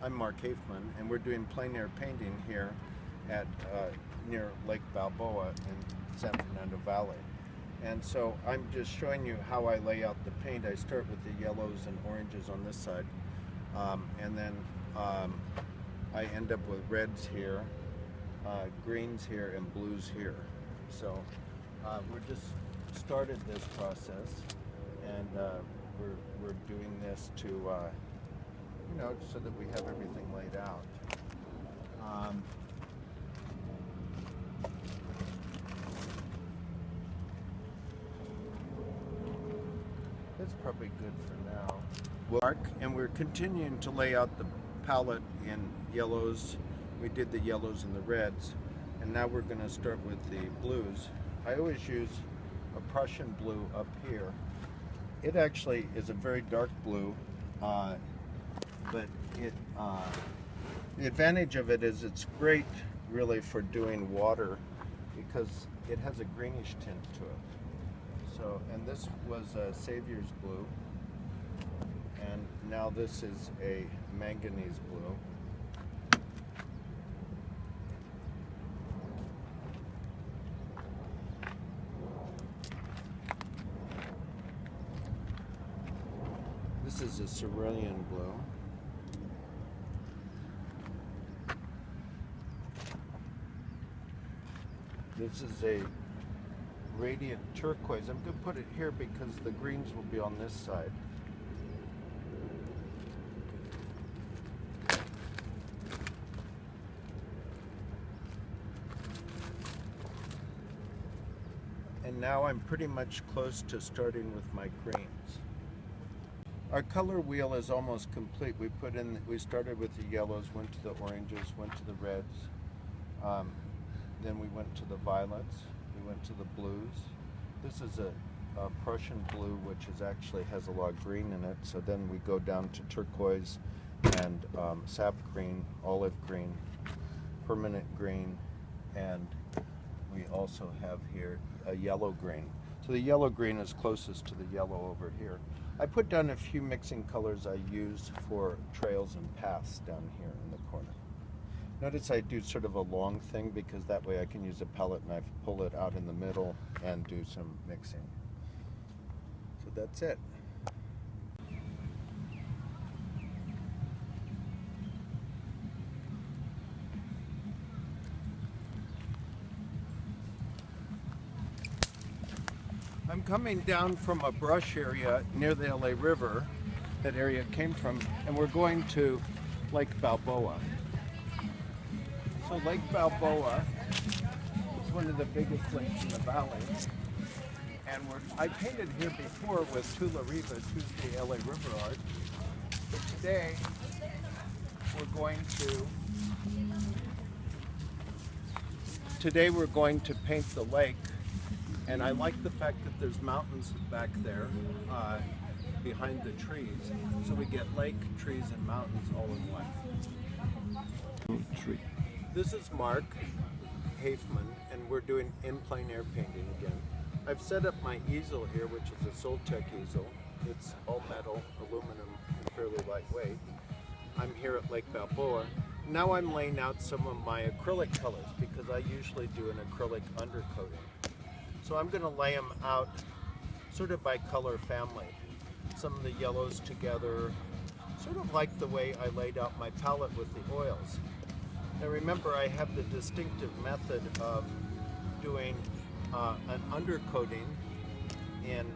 I'm Mark Hafman, and we're doing plein air painting here at near Lake Balboa in San Fernando Valley. And so I'm just showing you how I lay out the paint. I start with the yellows and oranges on this side, and then I end up with reds here, greens here, and blues here. So we're just started this process, and we're doing this to you know, so that we have everything laid out. That's probably good for now. Mark, and we're continuing to lay out the palette in yellows. We did the yellows and the reds, and now we're going to start with the blues. I always use a Prussian blue up here. It actually is a very dark blue, but the advantage of it is it's great really for doing water because it has a greenish tint to it. So, and this was a Savior's blue, and now this is a manganese blue. This is a cerulean blue. This is a radiant turquoise. I'm going to put it here because the greens will be on this side. And now I'm pretty much close to starting with my greens. Our color wheel is almost complete. We started with the yellows, went to the oranges, went to the reds. Then we went to the violets, we went to the blues. This is a Prussian blue, which actually has a lot of green in it. So then we go down to turquoise and sap green, olive green, permanent green, and we also have here a yellow green. So the yellow green is closest to the yellow over here. I put down a few mixing colors I use for trails and paths down here in the corner. Notice I do sort of a long thing because that way I can use a palette knife, pull it out in the middle, and do some mixing. So that's it. I'm coming down from a brush area near the LA River, that area came from, and we're going to Lake Balboa. So Lake Balboa is one of the biggest lakes in the valley, and I painted here before with Tula Riva, Tuesday LA River art, but today we're going to paint the lake. And I like the fact that there's mountains back there behind the trees. So we get lake, trees, and mountains all in one. This is Mark Hafman, and we're doing in plein air painting again. I've set up my easel here, which is a Soltech easel. It's all metal, aluminum, and fairly lightweight. I'm here at Lake Balboa. Now I'm laying out some of my acrylic colors because I usually do an acrylic undercoating. So I'm going to lay them out sort of by color family. Some of the yellows together, sort of like the way I laid out my palette with the oils. Now remember, I have the distinctive method of doing an undercoating in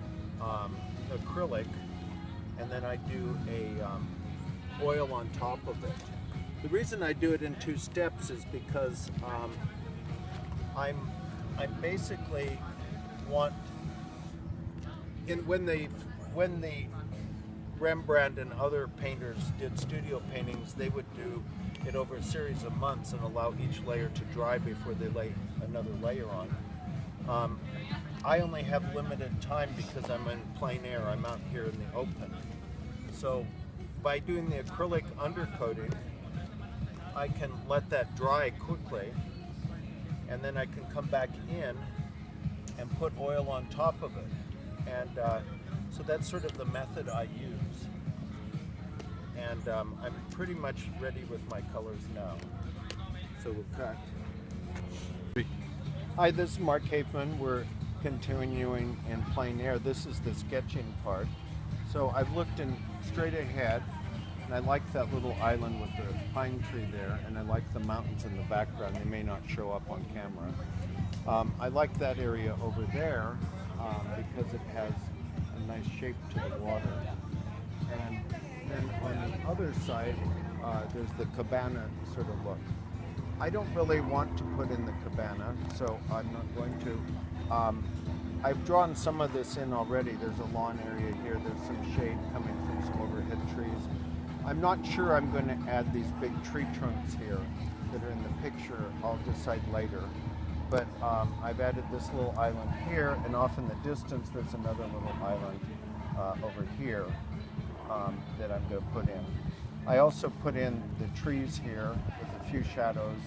acrylic, and then I do a oil on top of it. The reason I do it in two steps is because I basically want, when the Rembrandt and other painters did studio paintings, they would do it over a series of months and allow each layer to dry before they lay another layer on. I only have limited time because I'm in plein air, I'm out here in the open. So by doing the acrylic undercoating, I can let that dry quickly, and then I can come back in and put oil on top of it. And so that's sort of the method I use. And I'm pretty much ready with my colors now. So we'll cut. Hi, this is Mark Haefman. We're continuing in plein air. This is the sketching part. So I've looked in straight ahead, and I like that little island with the pine tree there, and I like the mountains in the background. They may not show up on camera. I like that area over there because it has a nice shape to the water. And then on the other side, there's the cabana sort of look. I don't really want to put in the cabana, so I'm not going to. I've drawn some of this in already. There's a lawn area here. There's some shade coming from some overhead trees. I'm not sure I'm going to add these big tree trunks here that are in the picture. I'll decide later. But I've added this little island here, and off in the distance there's another little island over here that I'm going to put in. I also put in the trees here with a few shadows,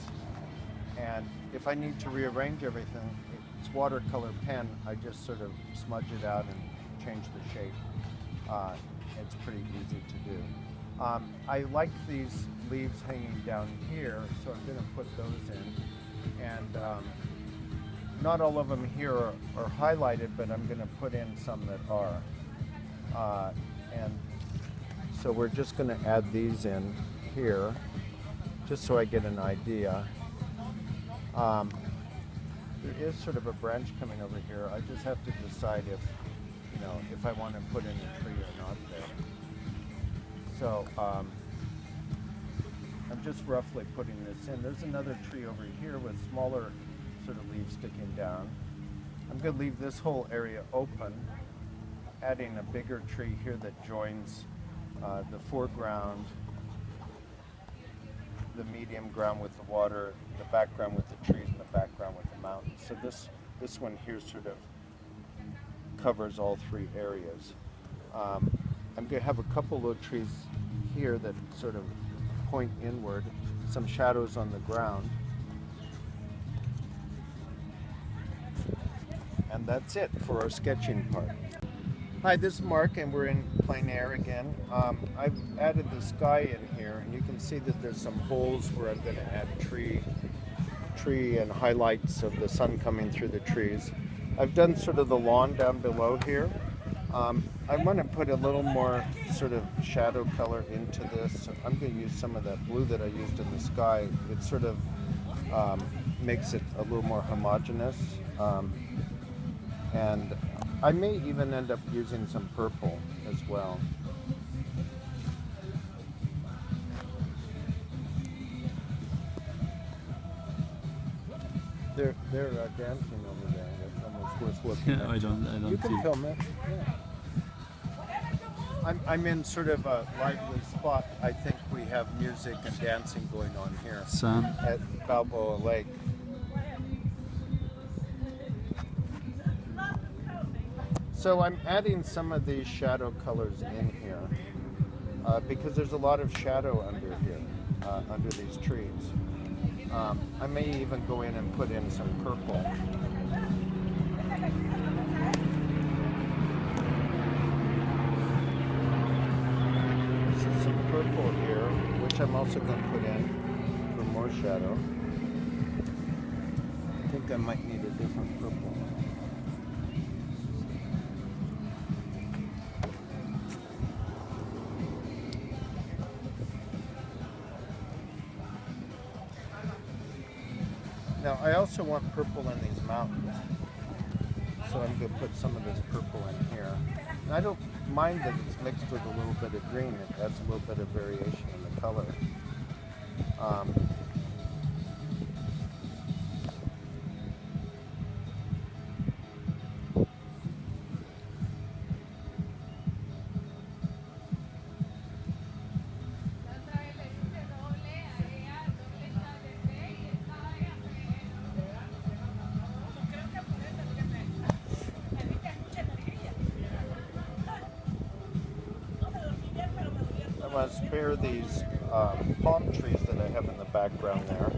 and if I need to rearrange everything, it's watercolor pen, I just sort of smudge it out and change the shape. It's pretty easy to do. I like these leaves hanging down here, so I'm going to put those in. And not all of them here are highlighted, but I'm going to put in some that are. And so we're just going to add these in here, just so I get an idea. There is sort of a branch coming over here. I just have to decide if I want to put in a tree or not there. So I'm just roughly putting this in. There's another tree over here with smaller sort of leaves sticking down. I'm going to leave this whole area open, adding a bigger tree here that joins the foreground, the medium ground with the water, the background with the trees, and the background with the mountains. So this one here sort of covers all three areas. I'm going to have a couple little trees here that sort of point inward, some shadows on the ground. And that's it for our sketching part. Hi, this is Mark, and we're in plein air again. I've added the sky in here, and you can see that there's some holes where I'm going to add tree and highlights of the sun coming through the trees. I've done sort of the lawn down below here. I want to put a little more sort of shadow color into this. So I'm going to use some of that blue that I used in the sky. It sort of makes it a little more homogeneous. And I may even end up using some purple as well. They're dancing over there. That's almost worth looking at. I don't You can see. film it. Yeah. I'm in sort of a lively spot. I think we have music and dancing going on here Sam. at Balboa Lake. So I'm adding some of these shadow colors in here because there's a lot of shadow under here, under these trees. I may even go in and put in some purple. This is some purple here, which I'm also going to put in for more shadow. I think I might need a different purple. Now, I also want purple in these mountains, so I'm going to put some of this purple in here. And I don't mind that it's mixed with a little bit of green. It adds a little bit of variation in the color. I want to spare these palm trees that I have in the background there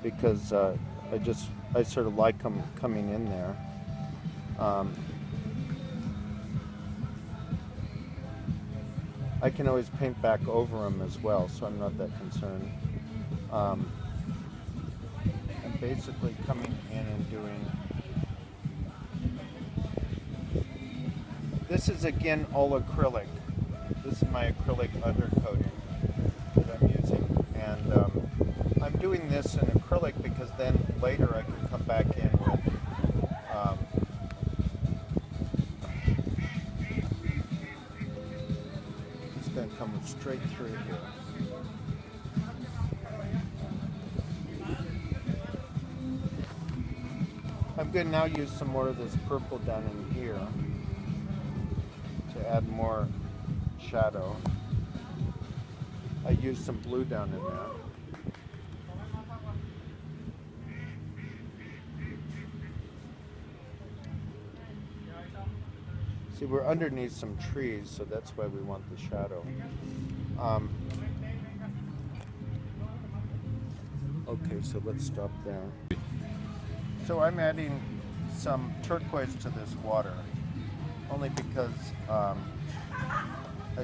because I sort of like them coming in there. I can always paint back over them as well, so I'm not that concerned. I'm basically coming in and doing, this is again all acrylic. This is my acrylic undercoating that I'm using, and I'm doing this in acrylic because then later I can come back in with it's going to come straight through here. I'm going to now use some more of this purple down in here to add more shadow. I used some blue down in there. See, we're underneath some trees, so that's why we want the shadow. Okay, so let's stop there. So I'm adding some turquoise to this water, only because I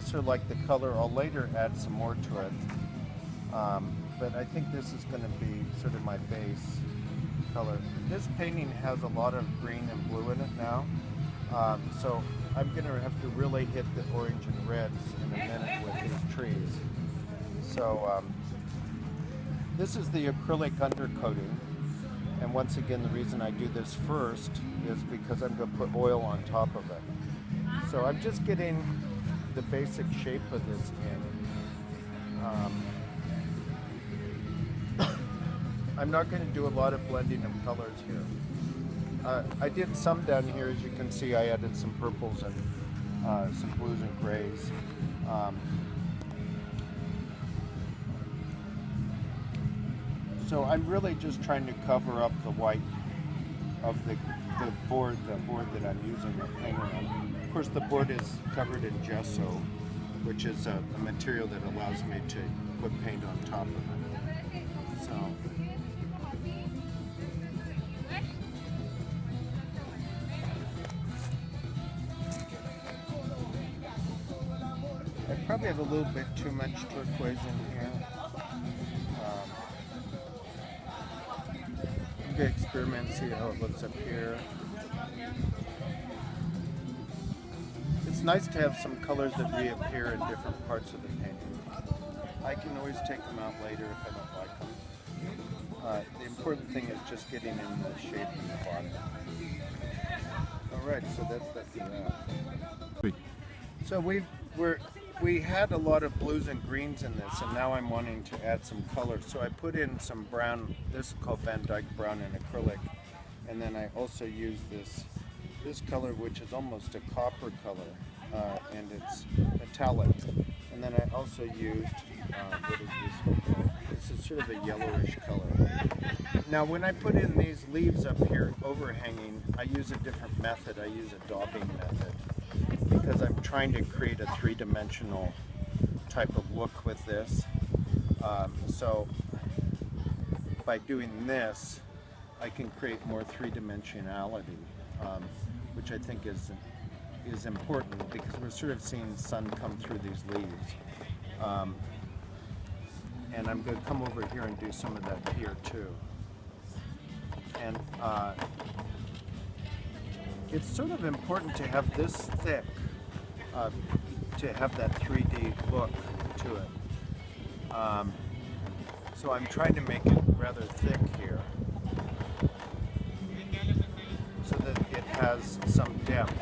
sort of like the color. I'll later add some more to it, but I think this is going to be sort of my base color. This painting has a lot of green and blue in it now, so I'm going to have to really hit the orange and reds in a minute with these trees. So this is the acrylic undercoating. And once again, the reason I do this first is because I'm going to put oil on top of it. So I'm just getting the basic shape of this in. I'm not going to do a lot of blending of colors here. I did some down here, as you can see. I added some purples and some blues and grays. So I'm really just trying to cover up the white of the board that I'm using to paint on. Of course, the board is covered in gesso, which is a material that allows me to put paint on top of it. So I probably have a little bit too much turquoise in here. I'm going to experiment and see how it looks up here. It's nice to have some colors that reappear in different parts of the painting. I can always take them out later if I don't like them. The important thing is just getting in the shape in the bottom. Alright, so that's that for that. So we had a lot of blues and greens in this, and now I'm wanting to add some color. So I put in some brown, this is called Van Dyke brown in acrylic, and then I also use this color, which is almost a copper color, and it's metallic. And then I also used, what is this one called? This is sort of a yellowish color. Now when I put in these leaves up here, overhanging, I use a different method. I use a daubing method, because I'm trying to create a three-dimensional type of look with this. So by doing this, I can create more three-dimensionality, which I think is important, because we're sort of seeing sun come through these leaves. And I'm going to come over here and do some of that here too. And it's sort of important to have this thick, to have that 3D look to it. So I'm trying to make it rather thick here, so that it has some depth.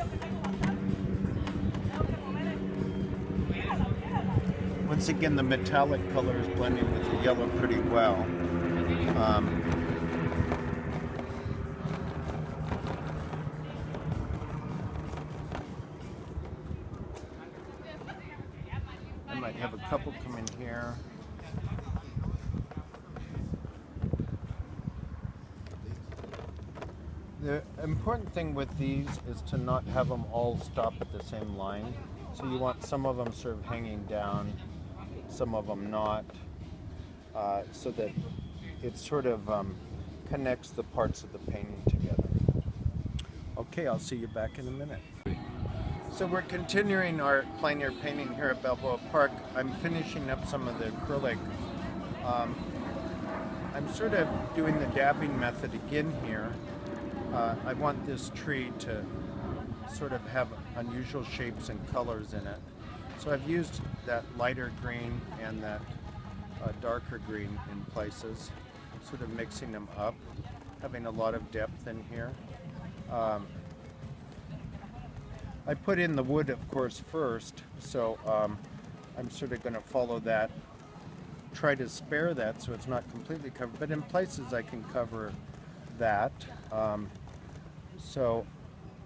Once again, the metallic color is blending with the yellow pretty well. I might have a couple come in here. The important thing with these is to not have them all stop at the same line. So you want some of them sort of hanging down, some of them not, so that it sort of connects the parts of the painting together. Okay, I'll see you back in a minute. So we're continuing our plein air painting here at Balboa Park. I'm finishing up some of the acrylic. I'm sort of doing the dabbing method again here. I want this tree to sort of have unusual shapes and colors in it. So I've used that lighter green and that darker green in places, sort of mixing them up, having a lot of depth in here. I put in the wood, of course, first, so I'm sort of going to follow that, try to spare that so it's not completely covered, but in places I can cover that. So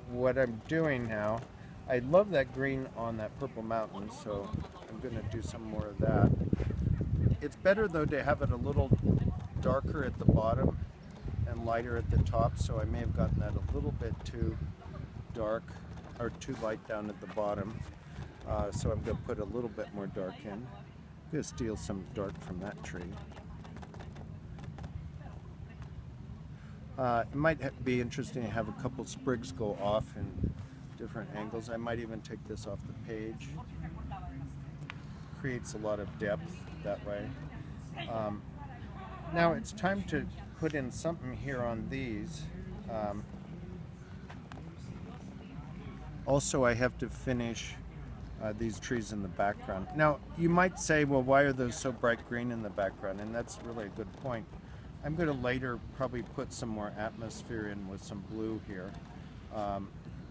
what I'm doing now, I love that green on that purple mountain, so I'm going to do some more of that. It's better though to have it a little darker at the bottom and lighter at the top, so I may have gotten that a little bit too dark or too light down at the bottom. So I'm going to put a little bit more dark in. I'm going to steal some dark from that tree. It might be interesting to have a couple sprigs go off in different angles. I might even take this off the page. Creates a lot of depth that way. Now it's time to put in something here on these. Also, I have to finish these trees in the background. Now, you might say, well, why are those so bright green in the background? And that's really a good point. I'm going to later probably put some more atmosphere in with some blue here,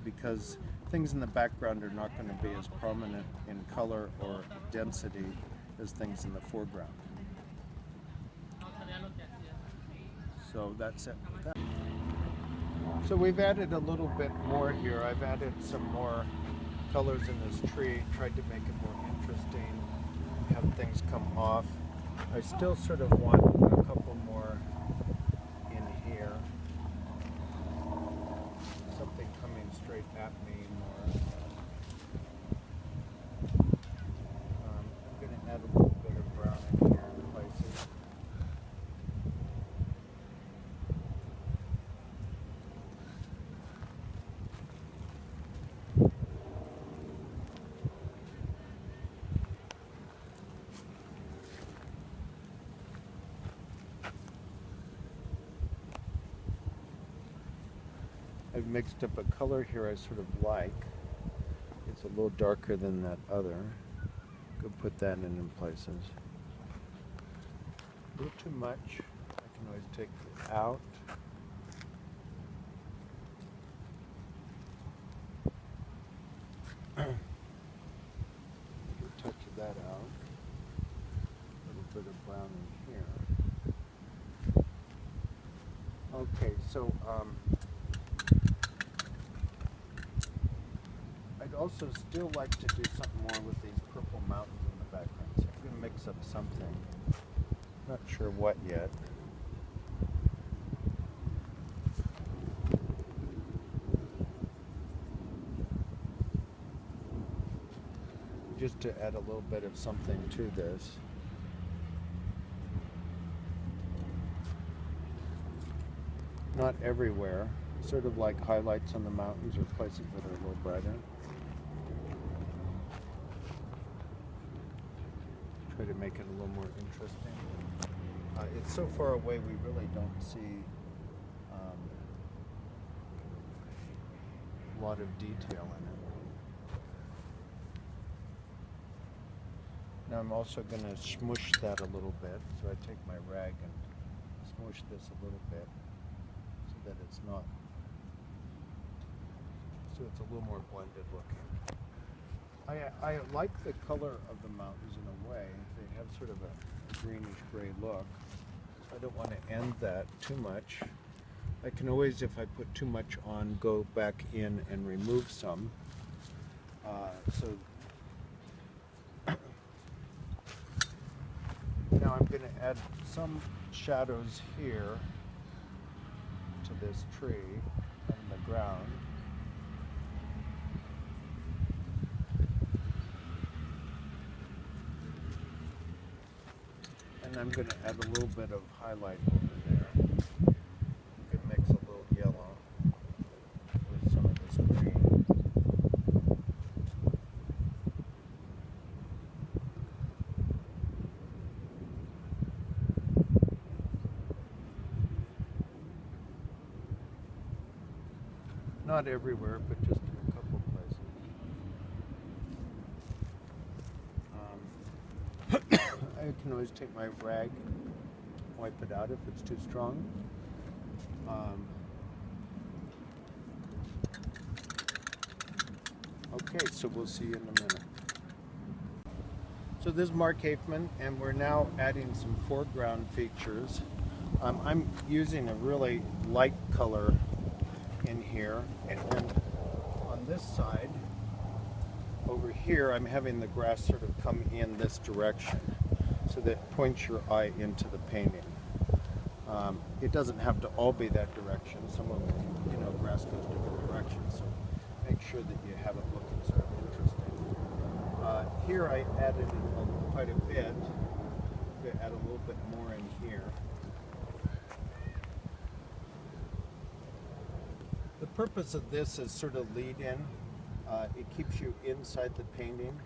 because things in the background are not going to be as prominent in color or density as things in the foreground. So that's it with that. So we've added a little bit more here. I've added some more colors in this tree, tried to make it more interesting, have things come off. I still sort of want a couple more in here. Something coming straight at me more. I'm going to add a little bit of brown in here in places. I've mixed up a color here I sort of like. It's a little darker than that other. Go put that in places. A little too much. I can always take it out. Get a touch of that out. A little bit of brown in here. Okay, so I'd also still like to do something more with these purple mountains in the background. So I'm going to mix up something. Not sure what yet. Just to add a little bit of something to this. Not everywhere. Sort of like highlights on the mountains or places that are a little brighter. Try to make it a little more interesting. It's so far away we really don't see a lot of detail in it. Now I'm also going to smush that a little bit. So I take my rag and smush this a little bit so that it's not, so it's a little more blended looking. I like the color of the mountains in a way. They have sort of a greenish gray look. I don't want to end that too much. I can always, if I put too much on, go back in and remove some. Now I'm going to add some shadows here to this tree on the ground. And I'm going to add a little bit of highlight over there. You can mix a little yellow with some of this green. Not everywhere, but just in a couple places. I can always take my rag and wipe it out if it's too strong. Okay, so we'll see you in a minute. So this is Mark Hafman, and we're now adding some foreground features. I'm using a really light color in here, and then on this side, over here, I'm having the grass sort of come in this direction, so that it points your eye into the painting. It doesn't have to all be that direction. Some of it, grass goes different directions, so make sure that you have it looking sort of interesting. Here I added quite a bit. I'm going to add a little bit more in here. The purpose of this is sort of lead in. It keeps you inside the painting.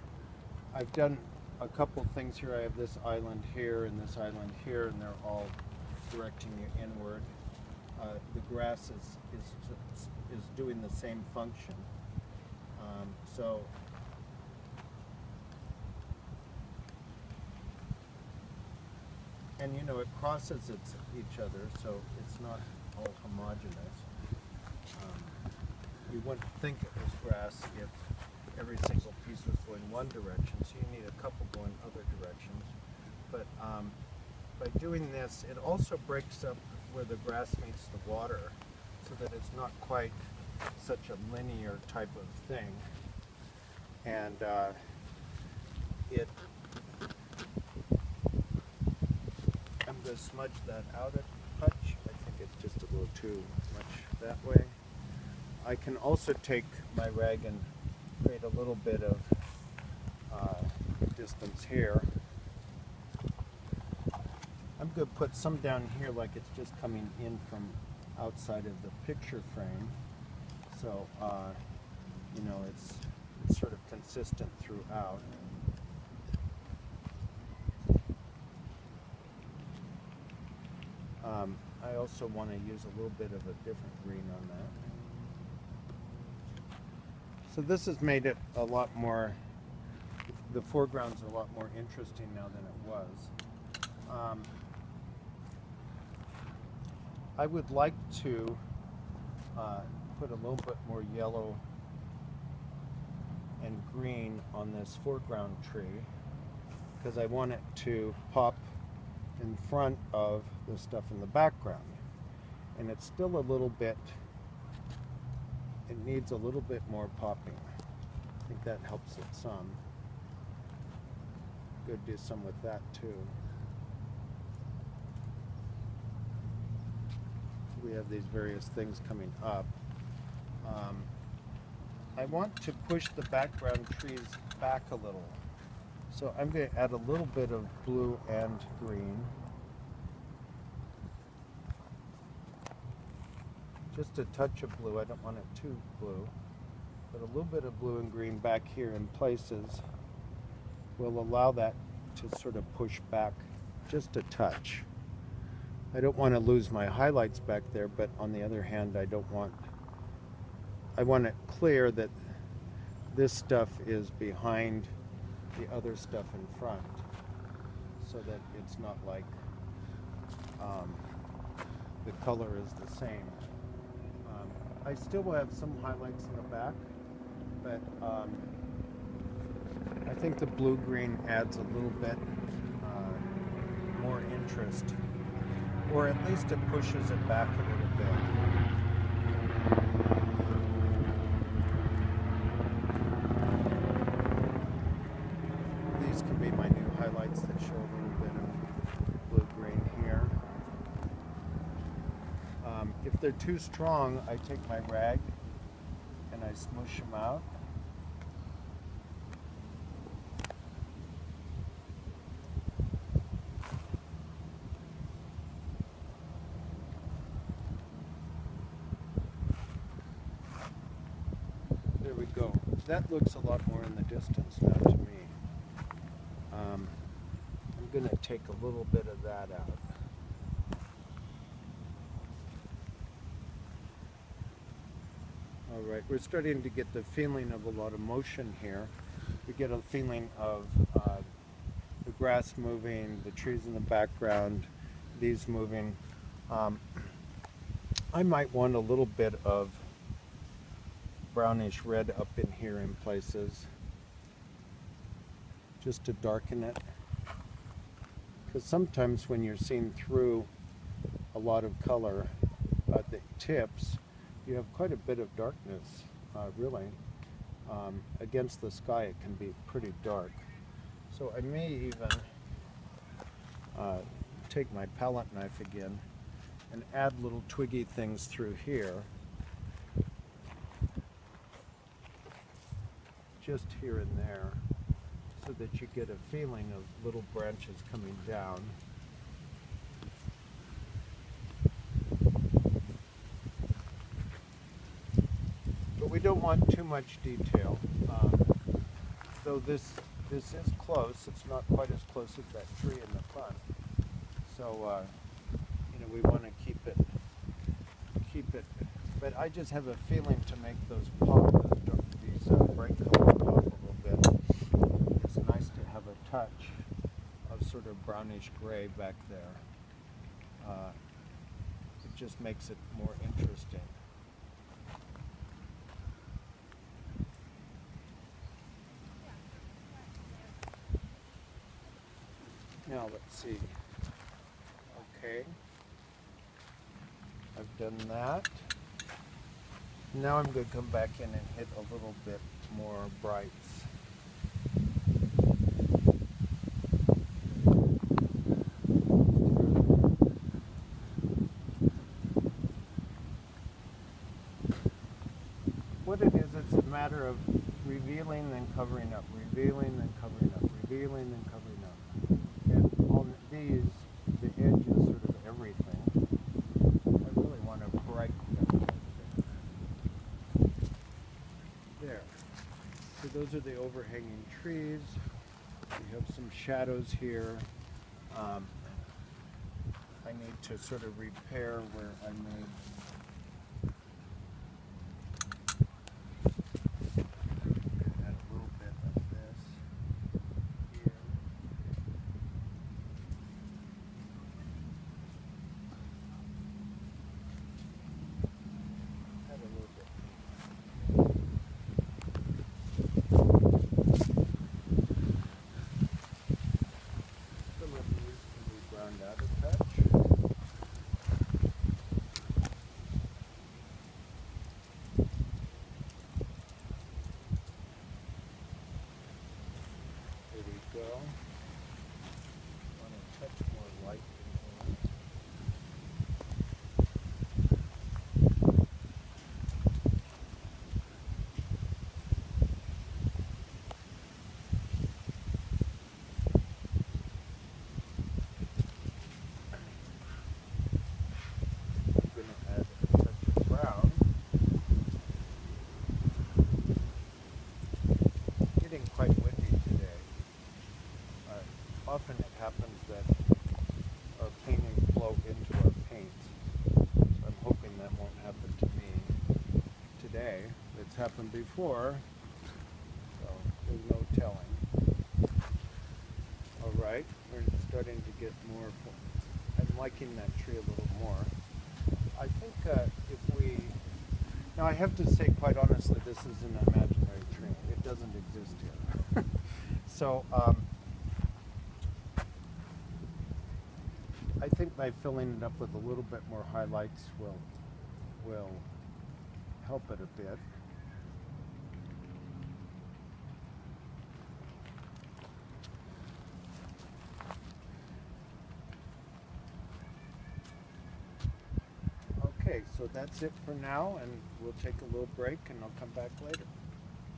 I've done a couple things here. I have this island here and this island here, and they're all directing you inward. The grass is doing the same function. And it crosses each other, so it's not all homogeneous. You wouldn't think it was grass if every single piece was going one direction, so you need a couple going other directions. But by doing this, it also breaks up where the grass meets the water, so that it's not quite such a linear type of thing. And I'm going to smudge that out a touch. I think it's just a little too much that way. I can also take my rag and create a little bit of distance here. I'm going to put some down here like it's just coming in from outside of the picture frame. So, it's sort of consistent throughout. I also want to use a little bit of a different green on that. So this has made it a lot more, the foreground's a lot more interesting now than it was. I would like to put a little bit more yellow and green on this foreground tree, because I want it to pop in front of the stuff in the background. And it's still a little bit, it needs a little bit more popping. I think that helps it some. Could do some with that too. So we have these various things coming up. I want to push the background trees back a little. So I'm going to add a little bit of blue and green. Just a touch of blue. I don't want it too blue. But a little bit of blue and green back here in places will allow that to sort of push back just a touch. I don't want to lose my highlights back there, but on the other hand, I want it clear that this stuff is behind the other stuff in front, so that it's not like the color is the same. I still will have some highlights in the back, but I think the blue-green adds a little bit more interest, or at least it pushes it back a little bit. These can be my new highlights that show a little bit of blue-green here. If they're too strong, I take my rag and I smoosh them out. There we go. That looks a lot more in the distance now to me. I'm going to take a little bit of that out. All right, we're starting to get the feeling of a lot of motion here. We get a feeling of the grass moving, the trees in the background, these moving. I might want a little bit of brownish red up in here in places, just to darken it. Because sometimes when you're seeing through a lot of color at the tips, you have quite a bit of darkness, really. Against the sky it can be pretty dark. So I may even take my palette knife again and add little twiggy things through here. Just here and there, so that you get a feeling of little branches coming down. But we don't want too much detail. Though this is close, it's not quite as close as that tree in the front. So you know, we want to keep it. But I just have a feeling to make those pop, these bright colors pop a little bit. It's nice to have a touch of sort of brownish gray back there. It just makes it more interesting. Now let's see. Okay, I've done that. Now I'm going to come back in and hit a little bit more brights. What it is, it's a matter of revealing then covering up, revealing then covering up, revealing then covering up. And on these, the edge is sort of everything. I really want to brighten them. There. So those are the overhanging trees. We have some shadows here. I need to sort of repair where I made quite windy today. Often it happens that our paintings blow into our paints. So I'm hoping that won't happen to me today. It's happened before, so there's no telling. All right, we're starting to get more. I'm liking that tree a little more. I think if we... Now I have to say quite honestly, this is an imaginary tree. It doesn't exist here. So I think by filling it up with a little bit more highlights will help it a bit. Okay, so that's it for now, and we'll take a little break and I'll come back later.